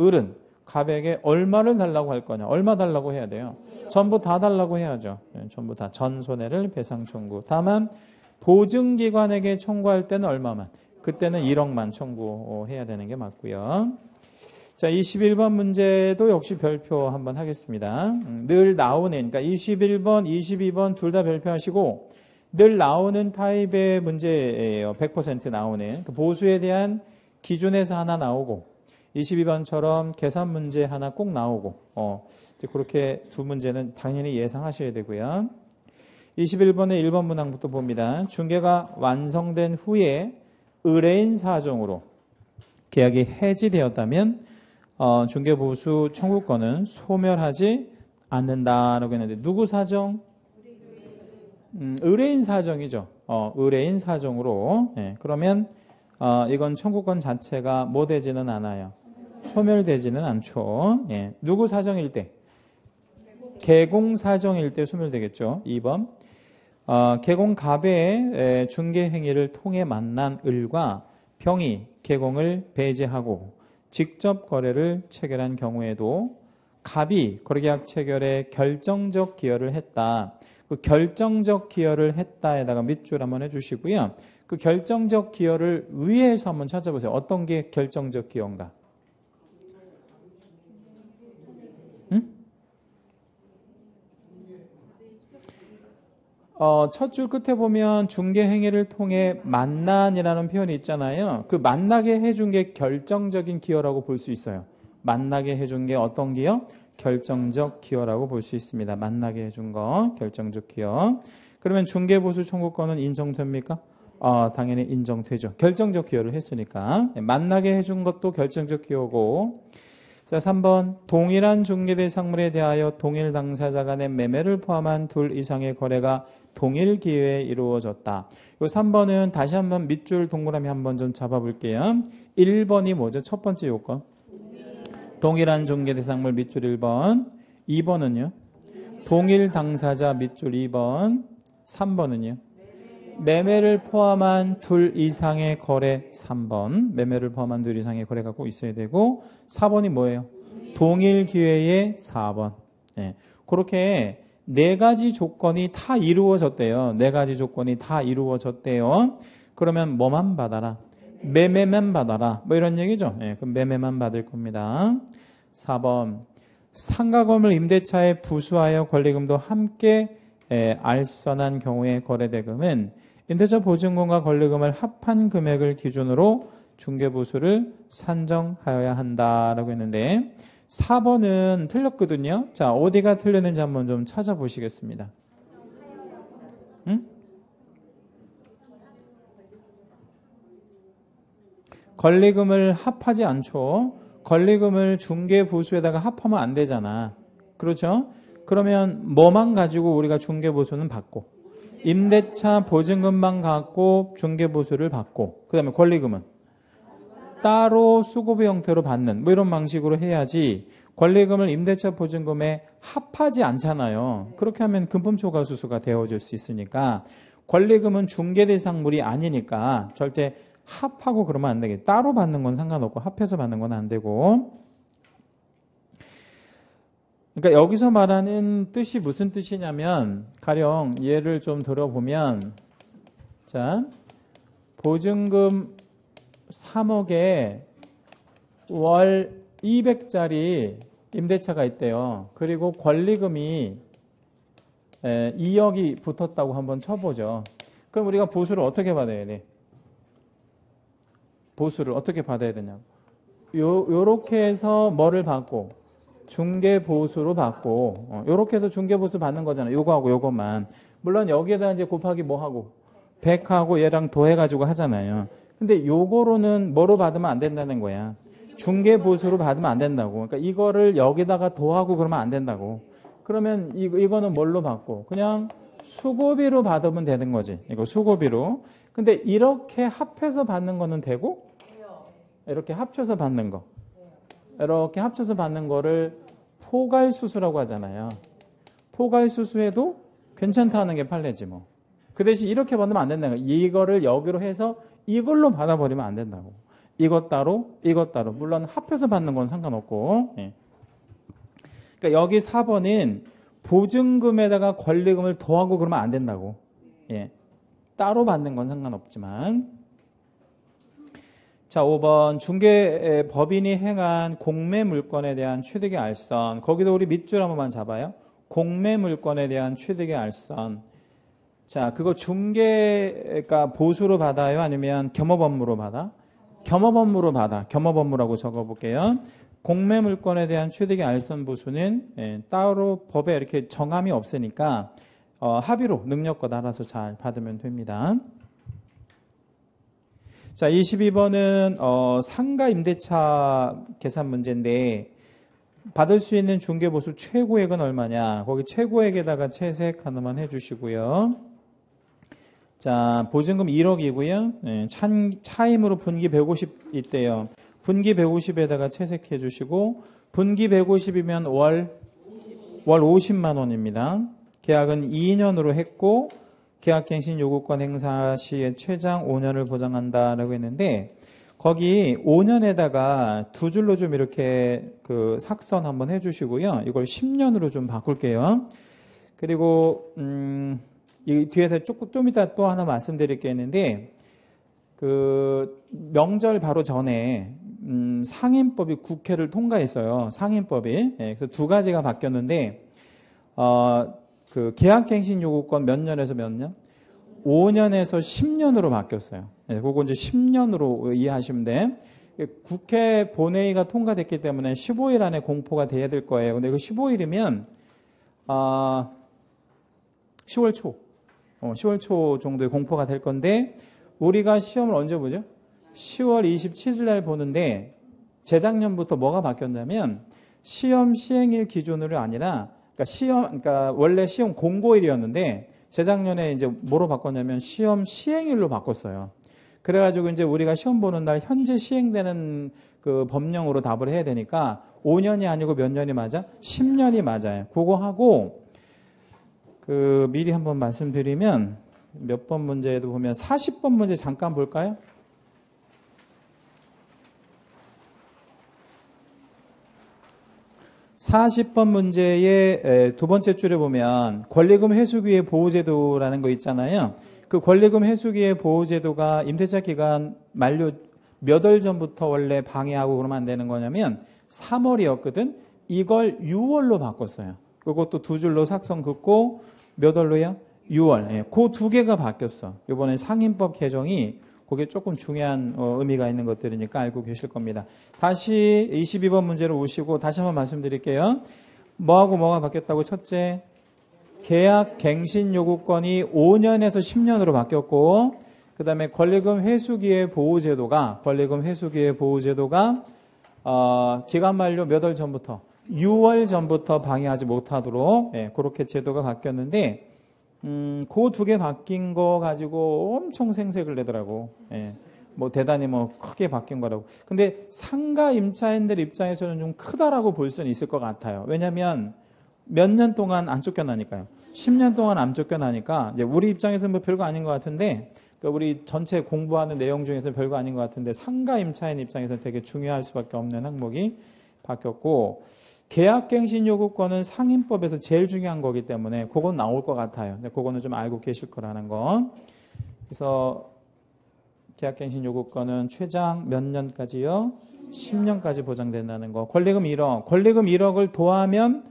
갑에게 얼마를 달라고 할 거냐? 얼마 달라고 해야 돼요? 전부 다 달라고 해야죠. 전부 다 전 손해를 배상 청구. 다만 보증기관에게 청구할 때는 얼마만? 그때는 1억만 청구해야 되는 게 맞고요. 자, 21번 문제도 역시 별표 한번 하겠습니다. 늘 나오는, 그러니까 21번, 22번 둘 다 별표하시고 늘 나오는 타입의 문제예요. 100% 나오는. 보수에 대한 기준에서 하나 나오고 22번처럼 계산 문제 하나 꼭 나오고 그렇게 두 문제는 당연히 예상하셔야 되고요. 21번의 1번 문항부터 봅니다. 중개가 완성된 후에 의뢰인 사정으로 계약이 해지되었다면 중개보수 청구권은 소멸하지 않는다라고 했는데 누구 사정? 의뢰인 사정이죠. 의뢰인 사정으로. 예, 그러면 이건 청구권 자체가 뭐 되지는 않아요. 소멸되지는 않죠. 예, 누구 사정일 때? 개공 사정일 때 소멸되겠죠. 2번. 개공갑의 중개 행위를 통해 만난 을과 병이 개공을 배제하고 직접 거래를 체결한 경우에도 갑이 거래계약 체결에 결정적 기여를 했다. 그 결정적 기여를 했다에다가 밑줄 한번 해주시고요. 그 결정적 기여를 위에서 한번 찾아보세요. 어떤 게 결정적 기여인가? 첫 줄 끝에 보면 중개 행위를 통해 만난이라는 표현이 있잖아요. 그 만나게 해준 게 결정적인 기여라고 볼 수 있어요. 만나게 해준 게 어떤 기여? 결정적 기여라고 볼 수 있습니다. 만나게 해준 거 결정적 기여. 그러면 중개보수 청구권은 인정됩니까? 당연히 인정되죠. 결정적 기여를 했으니까. 만나게 해준 것도 결정적 기여고. 자, 3번. 동일한 중개 대상물에 대하여 동일 당사자 간의 매매를 포함한 둘 이상의 거래가 동일 기회에 이루어졌다. 요 3번은 다시 한번 밑줄 동그라미 한번 좀 잡아볼게요. 1번이 뭐죠? 첫 번째 요건. 동일한 중개 대상물 밑줄 1번. 2번은요? 동일 당사자 밑줄 2번. 3번은요? 매매를 포함한 둘 이상의 거래 3번. 매매를 포함한 둘 이상의 거래가 꼭 있어야 되고 4번이 뭐예요? 동일 기회의 4번. 예. 그렇게 네 가지 조건이 다 이루어졌대요. 네 가지 조건이 다 이루어졌대요. 그러면 뭐만 받아라? 매매만 받아라. 뭐 이런 얘기죠. 예. 그럼 매매만 받을 겁니다. 4번. 상가건물 임대차에 부수하여 권리금도 함께 알선한 경우의 거래대금은 임대차 보증금과 권리금을 합한 금액을 기준으로 중개보수를 산정하여야 한다라고 했는데 4번은 틀렸거든요. 자, 어디가 틀렸는지 한번 좀 찾아보시겠습니다. 응? 권리금을 합하지 않죠. 권리금을 중개보수에다가 합하면 안 되잖아. 그렇죠? 그러면 뭐만 가지고 우리가 중개보수는 받고 임대차 보증금만 갖고 중개보수를 받고 그 다음에 권리금은 따로 수고비 형태로 받는 뭐 이런 방식으로 해야지 권리금을 임대차 보증금에 합하지 않잖아요. 그렇게 하면 금품초과수수가 되어질 수 있으니까 권리금은 중개대상물이 아니니까 절대 합하고 그러면 안 되겠다. 따로 받는 건 상관없고 합해서 받는 건 안 되고 그러니까 여기서 말하는 뜻이 무슨 뜻이냐면 가령 예를 좀 들어보면 자 보증금 3억에 월 200짜리 임대차가 있대요. 그리고 권리금이 2억이 붙었다고 한번 쳐보죠. 그럼 우리가 보수를 어떻게 받아야 돼? 보수를 어떻게 받아야 되냐고. 요렇게 해서 뭐를 받고 중개보수로 받고 요렇게 해서 중개보수 받는 거잖아요. 요거하고 요것만. 물론 여기에다 이제 곱하기 뭐하고 100하고 얘랑 더해가지고 하잖아요. 근데 요거로는 뭐로 받으면 안 된다는 거야. 중개보수로 받으면 안 된다고. 그러니까 이거를 여기다가 더하고 그러면 안 된다고. 그러면 이거는 뭘로 받고 그냥 수고비로 받으면 되는 거지. 이거 수고비로. 근데 이렇게 합해서 받는 거는 되고 이렇게 합쳐서 받는 거. 이렇게 합쳐서 받는 거를 포괄수수라고 하잖아요. 포괄수수해도 괜찮다는 게 판례지 뭐. 그 대신 이렇게 받으면 안 된다는 거예요. 이거를 여기로 해서 이걸로 받아버리면 안 된다고. 이것 따로, 이것 따로. 물론 합해서 받는 건 상관없고. 예. 그러니까 여기 4번은 보증금에다가 권리금을 더하고 그러면 안 된다고. 예. 따로 받는 건 상관없지만. 자, 5번 중개법인이 행한 공매물건에 대한 취득의 알선. 거기도 우리 밑줄 한 번만 잡아요. 공매물건에 대한 취득의 알선. 자, 그거 중개가 보수로 받아요? 아니면 겸업업무로 받아? 겸업업무로 받아. 겸업업무라고 적어볼게요. 공매물건에 대한 취득의 알선 보수는 따로 법에 이렇게 정함이 없으니까 합의로 능력껏 알아서 잘 받으면 됩니다. 자, 22번은 상가 임대차 계산 문제인데 받을 수 있는 중개보수 최고액은 얼마냐? 거기 최고액에다가 채색 하나만 해주시고요. 자, 보증금 1억이고요. 차임으로 분기 150 있대요. 분기 150에다가 채색해 주시고 분기 150이면 월 50만 원입니다. 계약은 2년으로 했고 계약갱신 요구권 행사 시에 최장 5년을 보장한다라고 했는데 거기 5년에다가 두 줄로 좀 이렇게 그 삭선 한번 해주시고요. 이걸 10년으로 좀 바꿀게요. 그리고 이 뒤에서 좀 이따 또 하나 말씀드릴 게 있는데 그 명절 바로 전에 상임법이 국회를 통과했어요. 상임법이. 그래서 두 가지가 바뀌었는데 그 계약갱신 요구권 몇 년에서 몇 년? 5년에서 10년으로 바뀌었어요. 그거 이제 10년으로 이해하시면 돼. 국회 본회의가 통과됐기 때문에 15일 안에 공포가 돼야 될 거예요. 근데 그 15일이면 10월 초. 10월 초 정도에 공포가 될 건데 우리가 시험을 언제 보죠? 10월 27일 날 보는데 재작년부터 뭐가 바뀌었냐면 시험 시행일 기준으로 아니라 그러니까 원래 시험 공고일이었는데 재작년에 이제 뭐로 바꿨냐면 시험 시행일로 바꿨어요. 그래가지고 이제 우리가 시험 보는 날 현재 시행되는 그 법령으로 답을 해야 되니까 5년이 아니고 몇 년이 맞아? 10년이 맞아요. 그거 하고 그 미리 한번 말씀드리면 몇 번 문제에도 보면 40번 문제 잠깐 볼까요? (40번) 문제의 두 번째 줄에 보면 권리금 회수기의 보호제도라는 거 있잖아요. 그 권리금 회수기의 보호제도가 임대차 기간 만료 몇 월 전부터 원래 방해하고 그러면 안 되는 거냐면 3월이었거든. 이걸 6월로 바꿨어요. 그것도 두 줄로 삭선 긋고 몇 월로요? 6월. 그 두 개가 바뀌었어. 이번에 상임법 개정이 그게 조금 중요한 의미가 있는 것들이니까 알고 계실 겁니다. 다시 22번 문제로 오시고 다시 한번 말씀드릴게요. 뭐하고 뭐가 바뀌었다고? 첫째, 계약 갱신 요구권이 5년에서 10년으로 바뀌었고 그 다음에 권리금 회수기의 보호제도가 기간 만료 몇 월 전부터? 6월 전부터 방해하지 못하도록 그렇게 제도가 바뀌었는데 그 두 개 바뀐 거 가지고 엄청 생색을 내더라고. 뭐 대단히 뭐 크게 바뀐 거라고. 근데 상가 임차인들 입장에서는 좀 크다라고 볼 수는 있을 것 같아요. 왜냐하면 몇 년 동안 안 쫓겨나니까요. 10년 동안 안 쫓겨나니까 이제 우리 입장에서는 뭐 별거 아닌 것 같은데 그러니까 우리 전체 공부하는 내용 중에서 별거 아닌 것 같은데 상가 임차인 입장에서는 되게 중요할 수밖에 없는 항목이 바뀌었고 계약갱신 요구권은 상임법에서 제일 중요한 거기 때문에 그건 나올 것 같아요. 그거는 좀 알고 계실 거라는 거. 그래서 계약갱신 요구권은 최장 몇 년까지요? 10년까지 보장된다는 거. 권리금 1억을 도하면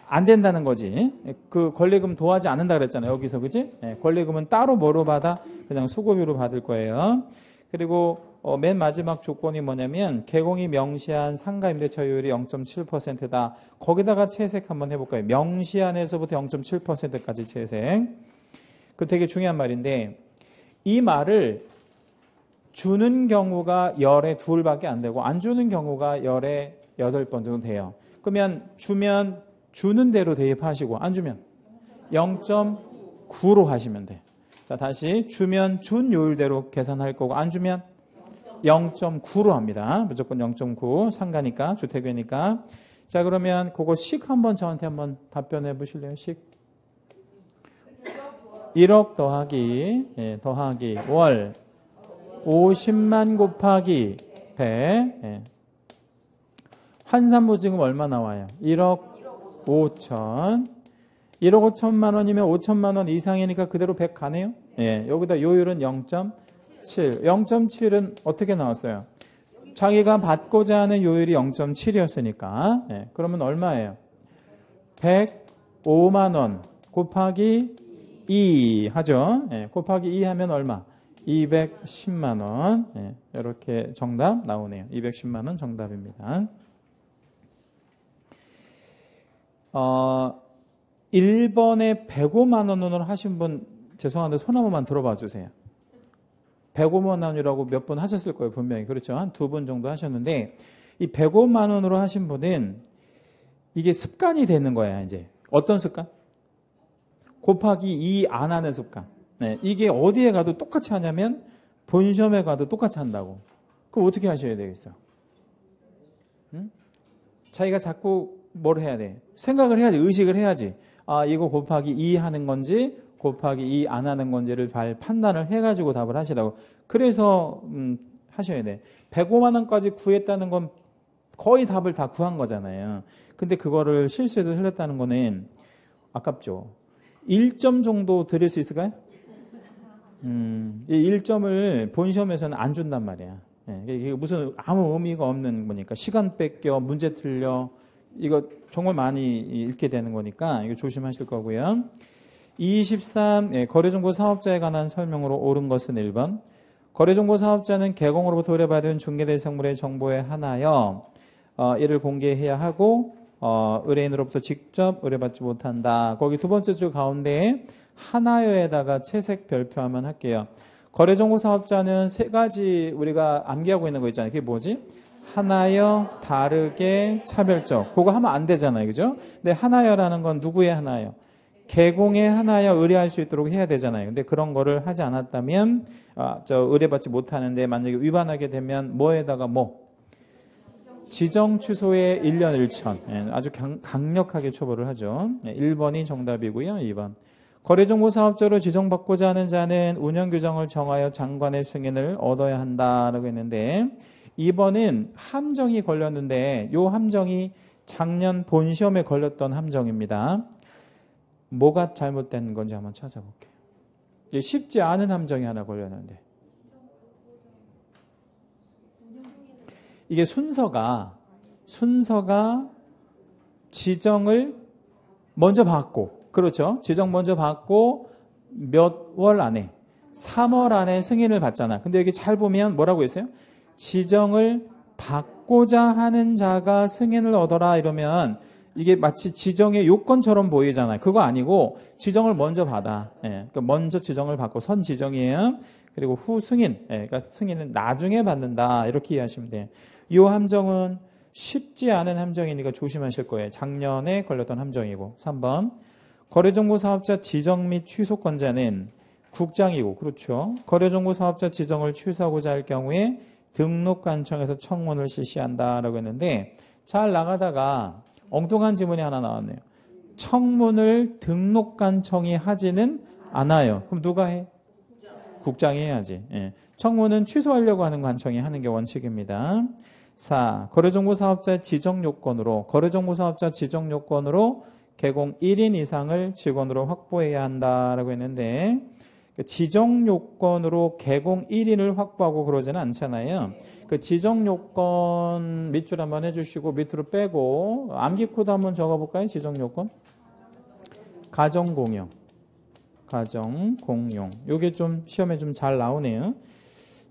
안 된다는 거지. 그 권리금 도하지 않는다 그랬잖아요. 여기서 그지? 권리금은 따로 뭐로 받아? 그냥 수고비로 받을 거예요. 그리고 맨 마지막 조건이 뭐냐면 개공이 명시한 상가임대차율이 0.7%다. 거기다가 채색 한번 해볼까요? 명시한에서부터 0.7%까지 채색. 그 되게 중요한 말인데 이 말을 주는 경우가 열에 2밖에 안 되고 안 주는 경우가 열에 8번 정도 돼요. 그러면 주는 대로 대입하시고 안 주면 0.9로 하시면 돼. 자, 다시 주면 준 요율대로 계산할 거고 안 주면 0.9로 합니다. 무조건 0.9 상가니까 주택이니까. 자, 그러면 그거 식 한번 저한테 한번 답변해 보실래요? 식 1억 더하기 월 50만 곱하기 100 환산보증금 얼마 나와요? 1억 5천 1억 5천만 원이면 5천만 원 이상이니까 그대로 100 가네요. 여기다 요율은 0.7. 0.7은 어떻게 나왔어요? 자기가 받고자 하는 요율이 0.7이었으니까. 그러면 얼마예요? 105만 원 곱하기 2 하죠. 곱하기 2 하면 얼마? 210만 원. 이렇게 정답 나오네요. 210만 원 정답입니다. 1번에 105만 원으로 하신 분 죄송한데 손 한 번만 들어봐 주세요. 105만 원이라고 몇 분 하셨을 거예요. 분명히. 그렇죠. 한 2분 정도 하셨는데 이 105만 원으로 하신 분은 이게 습관이 되는 거야. 이제 어떤 습관? 곱하기 2 안 하는 습관. 네, 이게 어디에 가도 똑같이 하냐면 본시험에 가도 똑같이 한다고. 그럼 어떻게 하셔야 되겠어? 응? 자기가 자꾸 뭘 해야 돼? 생각을 해야지, 의식을 해야지. 아, 이거 곱하기 2 하는 건지 곱하기 2 안 하는 건지를 판단을 해가지고 답을 하시라고. 그래서 하셔야 돼. 105만 원까지 구했다는 건 거의 답을 다 구한 거잖아요. 근데 그거를 실수해서 틀렸다는 거는 아깝죠. 1점 정도 드릴 수 있을까요? 이 1점을 본시험에서는 안 준단 말이야. 이게 무슨 아무 의미가 없는 거니까. 시간 뺏겨, 문제 틀려. 이거 정말 많이 읽게 되는 거니까 이거 조심하실 거고요. 23. 거래정보 사업자에 관한 설명으로 옳은 것은 1번. 거래정보 사업자는 개공으로부터 의뢰받은 중개대상물의 정보에 한하여 이를 공개해야 하고 의뢰인으로부터 직접 의뢰받지 못한다. 거기 두 번째 줄 가운데에 하나여에다가 채색 별표하면 할게요. 거래정보 사업자는 세 가지 우리가 암기하고 있는 거 있잖아요. 그게 뭐지? 하나여, 다르게, 차별적. 그거 하면 안 되잖아요. 그죠? 근데 하나여라는 건 누구의 하나여? 개공의 하나여 의뢰할 수 있도록 해야 되잖아요. 근데 그런 거를 하지 않았다면 의뢰받지 못하는데 만약에 위반하게 되면 뭐에다가 지정 취소에 1년 1천. 아주 강력하게 처벌을 하죠. 1번이 정답이고요. 2번. 거래정보 사업자로 지정받고자 하는 자는 운영규정을 정하여 장관의 승인을 얻어야 한다라고 했는데 2번은 함정이 걸렸는데 이 함정이 작년 본시험에 걸렸던 함정입니다. 뭐가 잘못된 건지 한번 찾아볼게요. 쉽지 않은 함정이 하나 걸렸는데 이게 순서가 지정을 먼저 받고 그렇죠. 지정 먼저 받고 몇 월 안에 3월 안에 승인을 받잖아. 근데 여기 잘 보면 뭐라고 했어요? 지정을 받고자 하는 자가 승인을 얻어라 이러면 이게 마치 지정의 요건처럼 보이잖아요. 그거 아니고 지정을 먼저 받아. 그러니까 먼저 지정을 받고 선 지정이에요. 그리고 후 승인. 그러니까 승인은 나중에 받는다. 이렇게 이해하시면 돼요. 이 함정은 쉽지 않은 함정이니까 조심하실 거예요. 작년에 걸렸던 함정이고. 3번. 거래정보 사업자 지정 및 취소권자는 국장이고 그렇죠. 거래정보 사업자 지정을 취소하고자 할 경우에 등록관청에서 청문을 실시한다라고 했는데 잘 나가다가 엉뚱한 지문이 하나 나왔네요. 청문을 등록관청이 하지는 않아요. 그럼 누가 해? 국장이 해야지. 청문은 취소하려고 하는 관청이 하는 게 원칙입니다. 4. 거래정보 사업자 지정 요건으로 거래정보 사업자 지정 요건으로 개공 1인 이상을 직원으로 확보해야 한다라고 했는데 지정 요건으로 개공 1인을 확보하고 그러지는 않잖아요. 그 지정 요건 밑줄 한번 해주시고 밑으로 빼고 암기 코드 한번 적어볼까요? 지정 요건 가정 공용 요게 좀 시험에 좀 잘 나오네요.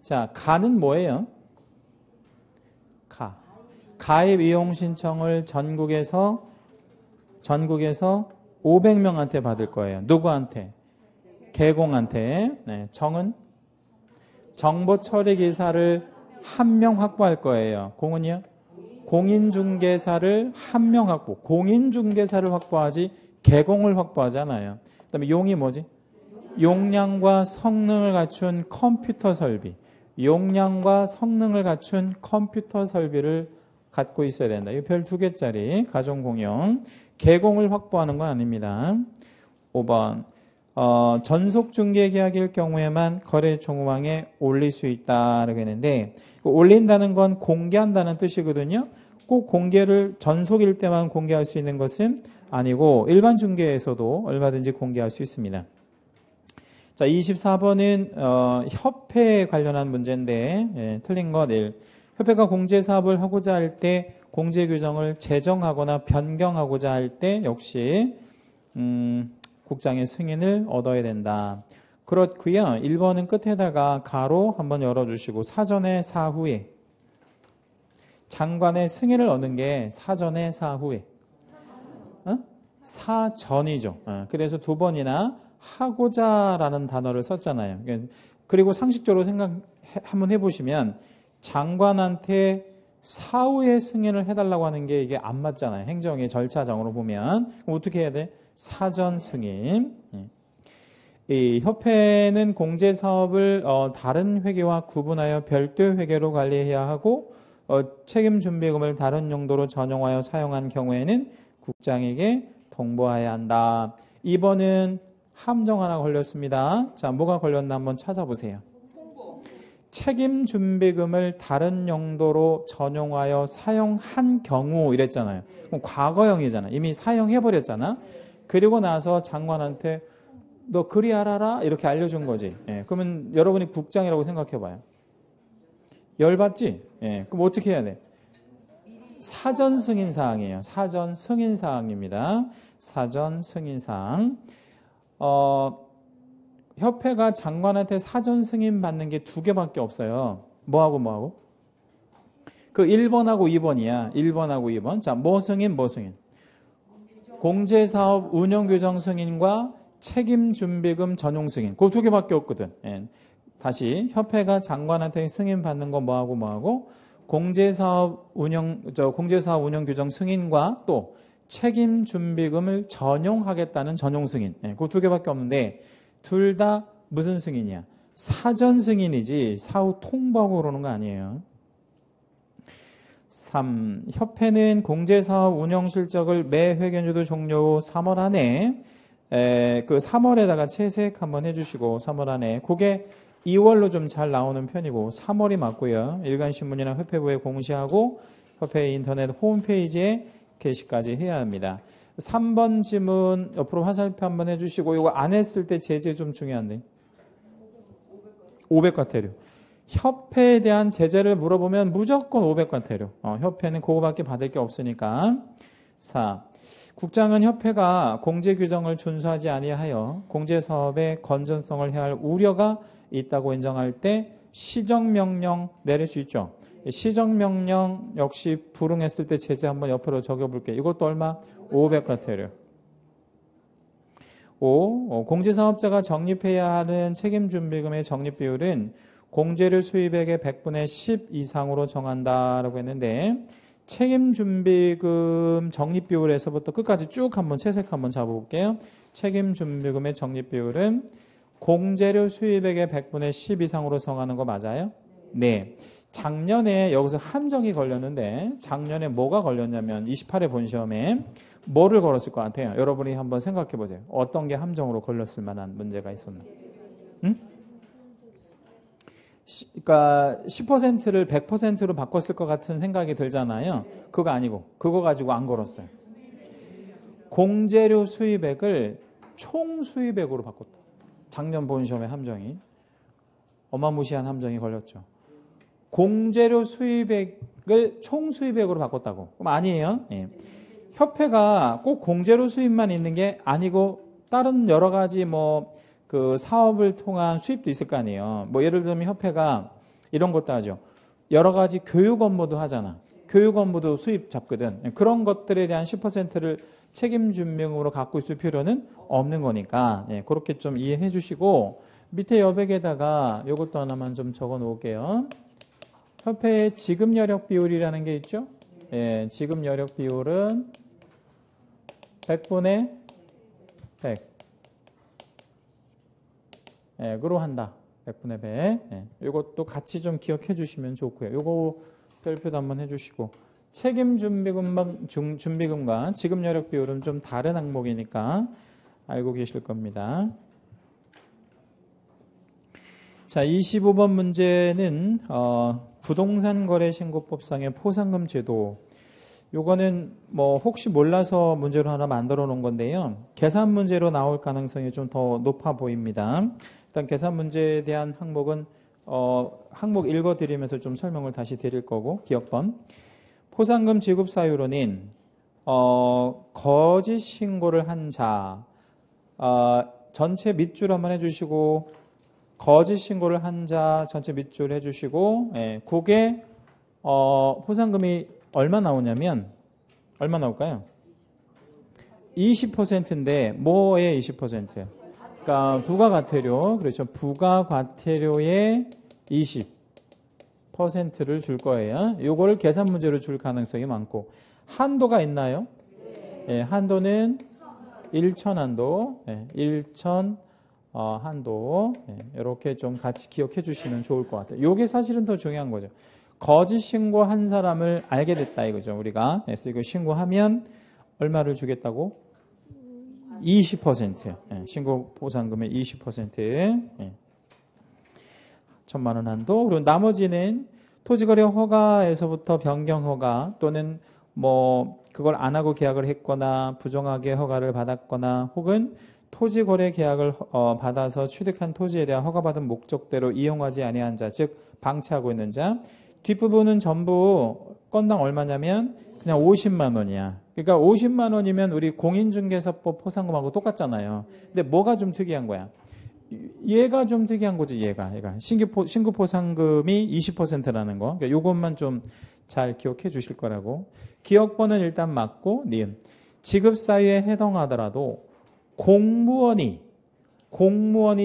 자, 가는 뭐예요? 가입 이용 신청을 전국에서 500명한테 받을 거예요. 누구한테? 개공한테. 정은 정보 처리 기사를 1명 확보할 거예요. 공은요? 공인중개사를 1명 확보. 공인중개사를 확보하지 개공을 확보하잖아요. 그다음에 용이 뭐지? 용량과 성능을 갖춘 컴퓨터 설비. 용량과 성능을 갖춘 컴퓨터 설비를 갖고 있어야 된다. 이 별 2개짜리 가정공용. 개공을 확보하는 건 아닙니다. 5번. 전속중개계약일 경우에만 거래정보망에 올릴 수 있다라고 했는데 올린다는 건 공개한다는 뜻이거든요. 꼭 공개를 전속일 때만 공개할 수 있는 것은 아니고 일반 중개에서도 얼마든지 공개할 수 있습니다. 자, 24번은 협회에 관련한 문제인데 틀린 것 1. 협회가 공제사업을 하고자 할 때 공제규정을 제정하거나 변경하고자 할 때 역시 국장의 승인을 얻어야 된다. 그렇고요. 1번은 끝에다가 가로 한번 열어주시고 사전에 사후에 장관의 승인을 얻는 게 사전에 사후에 사전이죠. 그래서 2번이나 하고자라는 단어를 썼잖아요. 그리고 상식적으로 한번 해보시면 장관한테 사후에 승인을 해달라고 하는 게 이게 안 맞잖아요. 행정의 절차상으로 보면. 그럼 어떻게 해야 돼? 사전 승인. 이 협회는 공제사업을 다른 회계와 구분하여 별도의 회계로 관리해야 하고 책임준비금을 다른 용도로 전용하여 사용한 경우에는 국장에게 통보해야 한다. 2번은 함정 하나 걸렸습니다. 자, 뭐가 걸렸나 한번 찾아보세요. 책임준비금을 다른 용도로 전용하여 사용한 경우 이랬잖아요. 그럼 과거형이잖아. 이미 사용해버렸잖아. 그리고 나서 장관한테 너 그리 알아라? 이렇게 알려준 거지. 예, 그러면 여러분이 국장이라고 생각해봐요. 열받지? 예, 그럼 어떻게 해야 돼? 사전 승인사항이에요. 사전 승인사항입니다. 사전 승인사항. 협회가 장관한테 사전 승인 받는 게 2개밖에 없어요. 뭐하고? 그 1번하고 2번이야. 1번하고 2번. 자, 뭐 승인? 공제사업 운영규정 승인과 책임준비금 전용 승인. 그 2개밖에 없거든. 예. 다시 협회가 장관한테 승인 받는 건 뭐하고? 공제사업 운영규정 승인과 또 책임준비금을 전용하겠다는 전용 승인. 예. 그 2개밖에 없는데 둘 다 무슨 승인이야? 사전 승인이지 사후 통보하고 그러는 거 아니에요. 3. 협회는 공제사업 운영 실적을 매 회계연도 종료 후 3월 안에 그 3월에다가 채색 한번 해주시고 3월 안에 그게 2월로 좀 잘 나오는 편이고 3월이 맞고요. 일간신문이나 협회부에 공시하고 협회 인터넷 홈페이지에 게시까지 해야 합니다. 3번 지문 옆으로 화살표 한번 해주시고 이거 안 했을 때 제재 좀 중요한데 500과태료. 협회에 대한 제재를 물어보면 무조건 500과태료. 협회는 그거밖에 받을 게 없으니까. 4. 국장은 협회가 공제 규정을 준수하지 아니하여 공제사업의 건전성을 해야 할 우려가 있다고 인정할 때 시정명령 내릴 수 있죠. 시정명령 역시 불응했을 때 제재 한번 옆으로 적어볼게요. 이것도 얼마? 500과태료. 5. 공제사업자가 적립해야 하는 책임준비금의 적립비율은 공제료 수입액의 100분의 10 이상으로 정한다라고 했는데 책임준비금 적립비율에서부터 끝까지 쭉 한번 채색 한번 잡아볼게요. 책임준비금의 적립비율은 공제료 수입액의 100분의 10 이상으로 정하는 거 맞아요? 네. 작년에 여기서 함정이 걸렸는데 작년에 뭐가 걸렸냐면 28회 본시험에 뭐를 걸었을 것 같아요? 여러분이 한번 생각해 보세요. 어떤 게 함정으로 걸렸을 만한 문제가 있었나? 응? 그러니까 10%를 100%로 바꿨을 것 같은 생각이 들잖아요. 그거 아니고 그거 가지고 안 걸었어요. 공제료 수입액을 총 수입액으로 바꿨다. 작년 본시험의 함정이 어마무시한 함정이 걸렸죠. 공제료 수입액을 총 수입액으로 바꿨다고. 그럼 아니에요. 예. 협회가 꼭 공제료 수입만 있는 게 아니고 다른 여러 가지 그 사업을 통한 수입도 있을 거 아니에요. 예를 들면 협회가 이런 것도 하죠. 여러 가지 교육 업무도 하잖아. 교육 업무도 수입 잡거든. 그런 것들에 대한 10%를 책임준비금으로 갖고 있을 필요는 없는 거니까 그렇게 좀 이해해 주시고 밑에 여백에다가 이것도 하나만 좀 적어 놓을게요. 협회의 지급 여력 비율이라는 게 있죠. 예, 지급 여력 비율은 100분의 100. 예, 그로 한다. 100분의 100. 예, 이것도 같이 좀 기억해 주시면 좋고요. 이거 별표도 한번 해 주시고 책임 준비금과 지급 여력 비율은 좀 다른 항목이니까 알고 계실 겁니다. 자, 25번 문제는 부동산 거래 신고법상의 포상금 제도. 요거는 혹시 몰라서 문제로 하나 만들어 놓은 건데요. 계산 문제로 나올 가능성이 좀 더 높아 보입니다. 일단 계산 문제에 대한 항목은 항목 읽어 드리면서 좀 설명을 다시 드릴 거고 기억번. 포상금 지급 사유로는 거짓 신고를 한 자 전체 밑줄 한번 해주시고 거짓 신고를 한 자 전체 밑줄 해주시고 그게 포상금이 얼마 나오냐면 얼마 나올까요? 20%인데 뭐의 20%예요? 그러니까 부가과태료 그렇죠. 부가과태료의 20%를 줄 거예요. 요거를 계산 문제로 줄 가능성이 많고 한도가 있나요? 네, 한도는 1천 한도. 1천 한도. 이렇게 좀 같이 기억해 주시면 좋을 것 같아요. 이게 사실은 더 중요한 거죠. 거짓 신고한 사람을 알게 됐다 이거죠. 우리가. 그래서 이거 신고하면 얼마를 주겠다고? 20%. 신고 보상금의 20%. 1,000만 원 한도. 그리고 나머지는 토지거래 허가에서부터 변경 허가 또는 뭐 그걸 안 하고 계약을 했거나 부정하게 허가를 받았거나 혹은 토지거래 계약을 받아서 취득한 토지에 대한 허가받은 목적대로 이용하지 아니한 자, 즉 방치하고 있는 자. 뒷부분은 전부 건당 얼마냐면 그냥 50만 원이야. 그러니까 50만 원이면 우리 공인중개사법 포상금하고 똑같잖아요. 근데 뭐가 좀 특이한 거야? 얘가 좀 특이한 거지, 얘가. 신고 포상금이 20%라는 거. 그러니까 요것만 좀 잘 기억해 주실 거라고. 기억번은 일단 맞고, 니은. 지급 사유에 해당하더라도 공무원이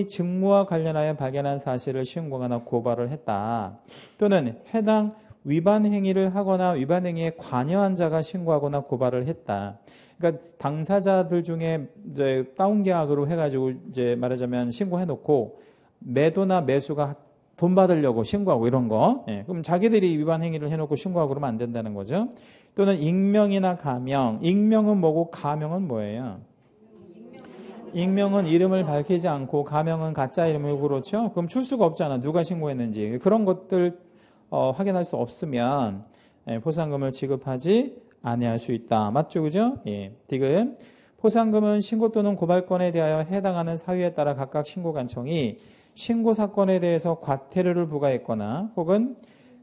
직무와 관련하여 발견한 사실을 신고하거나 고발을 했다. 또는 해당 위반 행위를 하거나 위반 행위에 관여한 자가 신고하거나 고발을 했다. 그러니까 당사자들 중에 이제 다운 계약으로 해가지고 이제 말하자면 신고해놓고 매도나 매수가 돈 받으려고 신고하고 이런 거. 그럼 자기들이 위반 행위를 해놓고 신고하고 그러면 안 된다는 거죠. 또는 익명이나 가명. 익명은 뭐고 가명은 뭐예요? 익명은 이름을 밝히지 않고 가명은 가짜 이름이고 그렇죠. 그럼 출 수가 없잖아. 누가 신고했는지. 그런 것들 확인할 수 없으면 포상금을 지급하지 아니할 수 있다. 맞죠? 그죠? 디귿. 포상금은 신고 또는 고발건에 대하여 해당하는 사유에 따라 각각 신고관청이 신고 사건에 대해서 과태료를 부과했거나 혹은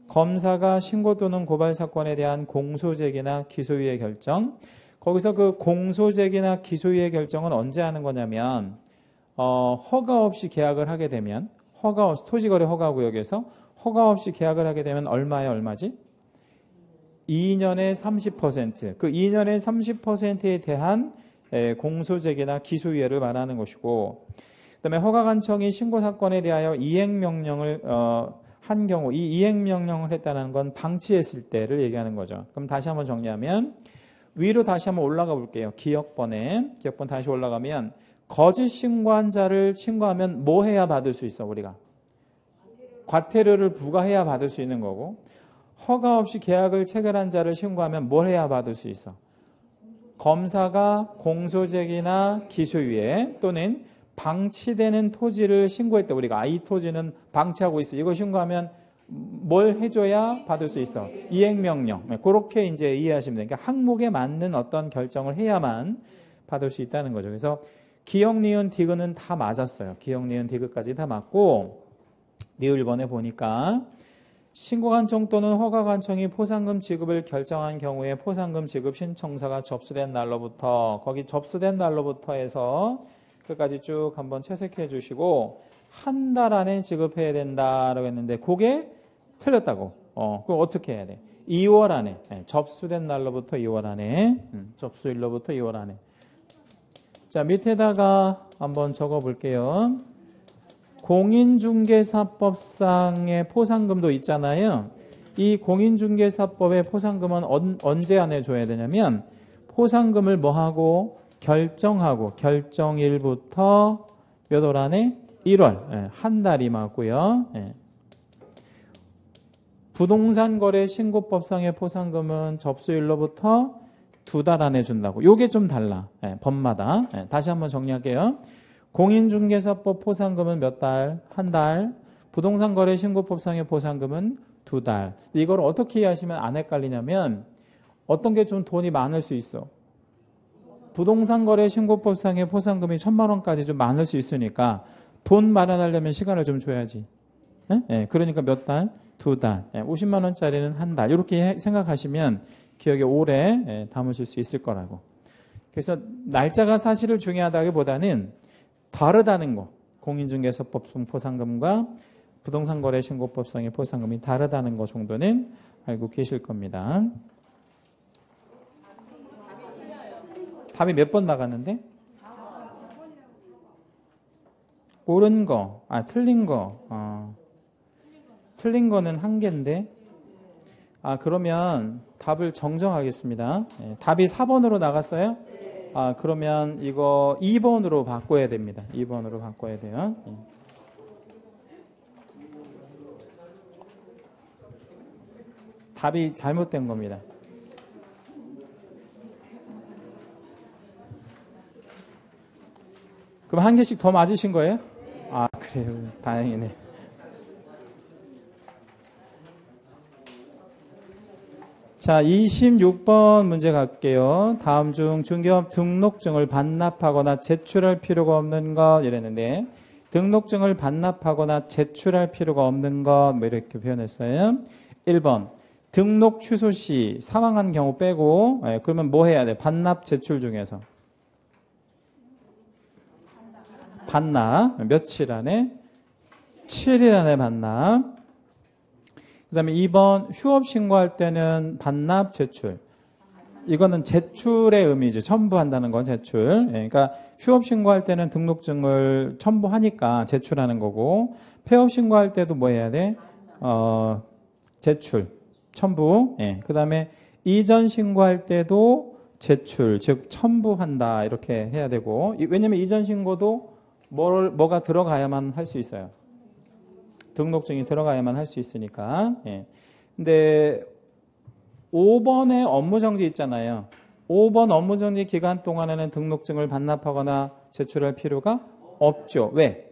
검사가 신고 또는 고발 사건에 대한 공소제기나 기소유예 결정. 거기서 그 공소제기나 기소유예 결정은 언제 하는 거냐면 허가 없이 계약을 하게 되면 토지거래 허가구역에서 허가 없이 계약을 하게 되면 얼마에 얼마지? 2년에 30%. 그 2년에 30%에 대한 공소제기나 기소유예를 말하는 것이고, 그다음에 허가관청이 신고사건에 대하여 이행명령을 한 경우, 이 이행명령을 했다는 건 방치했을 때를 얘기하는 거죠. 그럼 다시 한번 정리하면 위로 다시 한번 올라가 볼게요. 기억번 다시 올라가면 거짓 신고한 자를 신고하면 뭐 해야 받을 수 있어 우리가? 과태료를 부과해야 받을 수 있는 거고, 허가 없이 계약을 체결한 자를 신고하면 뭘 해야 받을 수 있어? 검사가 공소제기나 기소유예 또는 방치되는 토지를 신고했다. 우리가 이 토지는 방치하고 있어. 이거 신고하면 뭘 해줘야 받을 수 있어? 이행명령. 그렇게 이제 이해하시면 돼요. 그러니까 항목에 맞는 어떤 결정을 해야만 받을 수 있다는 거죠. 그래서 기역, 니은, 디귿은 다 맞았어요. 기역, 니은, 디귿까지 다 맞고, 니을 번에 보니까 신고관청 또는 허가관청이 포상금 지급을 결정한 경우에 포상금 지급 신청서가 접수된 날로부터, 거기 접수된 날로부터 해서 끝까지 쭉 한번 채색해 주시고 한 달 안에 지급해야 된다라고 했는데 그게 틀렸다고. 그럼 어떻게 해야 돼? 2월 안에. 접수된 날로부터 2월 안에. 접수일로부터 2월 안에. 자, 밑에다가 한번 적어 볼게요. 공인중개사법상의 포상금도 있잖아요. 이 공인중개사법의 포상금은 언제 안에 줘야 되냐면 포상금을 뭐하고 결정하고 결정일부터 몇 월 안에? 1월. 한 달이 맞고요. 부동산 거래 신고법상의 포상금은 접수일로부터 2달 안에 준다고. 요게 좀 달라. 법마다. 다시 한번 정리할게요. 공인중개사법 포상금은 몇 달? 한 달. 부동산 거래 신고법상의 포상금은 2달. 이걸 어떻게 이해하시면 안 헷갈리냐면 어떤 게 좀 돈이 많을 수 있어. 부동산 거래 신고법상의 포상금이 1,000만 원까지 좀 많을 수 있으니까 돈 마련하려면 시간을 좀 줘야지. 그러니까 몇 달? 2달. 50만 원짜리는 한 달. 이렇게 생각하시면 기억에 오래 담으실 수 있을 거라고. 그래서 날짜가 사실을 중요하다기보다는 다르다는 거. 공인중개사법상 포상금과 부동산 거래 신고법상의 포상금이 다르다는 거 정도는 알고 계실 겁니다. 답이 몇 번 나갔는데? 옳은 거, 틀린 거. 틀린 거는 한 개인데. 그러면 답을 정정하겠습니다. 답이 4번으로 나갔어요? 그러면 이거 2번으로 바꿔야 됩니다. 2번으로 바꿔야 돼요. 답이 잘못된 겁니다. 그럼 한 개씩 더 맞으신 거예요? 그래요. 다행이네. 자, 26번 문제 갈게요. 다음 중 중개업 등록증을 반납하거나 제출할 필요가 없는 것 이랬는데, 등록증을 반납하거나 제출할 필요가 없는 것 뭐 이렇게 표현했어요. 1번 등록 취소 시 사망한 경우 빼고, 그러면 뭐 해야 돼? 반납 제출 중에서 반납 며칠 안에? 7일 안에 반납. 그 다음에 2번 휴업 신고할 때는 반납 제출. 이거는 제출의 의미죠. 첨부한다는 건 제출. 그러니까 휴업 신고할 때는 등록증을 첨부하니까 제출하는 거고, 폐업 신고할 때도 뭐 해야 돼? 제출, 첨부. 그 다음에 이전 신고할 때도 제출, 즉 첨부한다 이렇게 해야 되고, 왜냐면 이전 신고도 뭐가 들어가야만 할 수 있어요. 등록증이 들어가야만 할 수 있으니까. 근데 5번에 업무정지 있잖아요. 5번 업무정지 기간 동안에는 등록증을 반납하거나 제출할 필요가 없죠. 왜?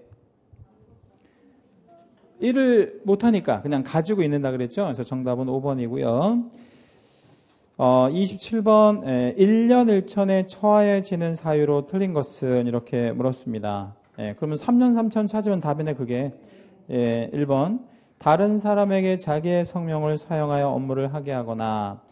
일을 못하니까 그냥 가지고 있는다 그랬죠. 그래서 정답은 5번이고요. 27번 1년 1천에 처하여지는 사유로 틀린 것은 이렇게 물었습니다. 그러면 3년 3천 찾으면 답이네 그게. 1번 다른 사람에게 자기의 성명을 사용하여 업무를 하게 하거나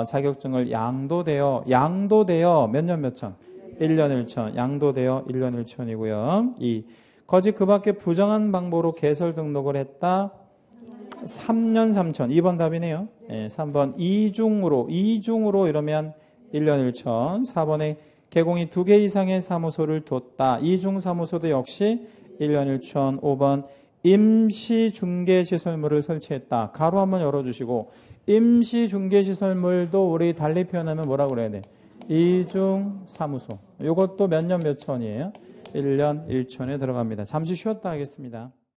자격증을 양도되어 몇 년 몇 천? 1년 1천. 양도되어 1년 1천이고요. 2. 거짓 그 밖에 부정한 방법으로 개설 등록을 했다. 3년 3천. 2번 답이네요. 3번 이중으로 이러면 1년 1천. 4번에 개공이 2개 이상의 사무소를 뒀다. 이중 사무소도 역시 1년 1천. 5번 임시중개시설물을 설치했다. 가로 한번 열어주시고, 임시중개시설물도 우리 달리 표현하면 뭐라고 그래야 돼? 이중사무소. 이것도 몇 년 몇 천이에요? 1년 1천에 들어갑니다. 잠시 쉬었다 하겠습니다.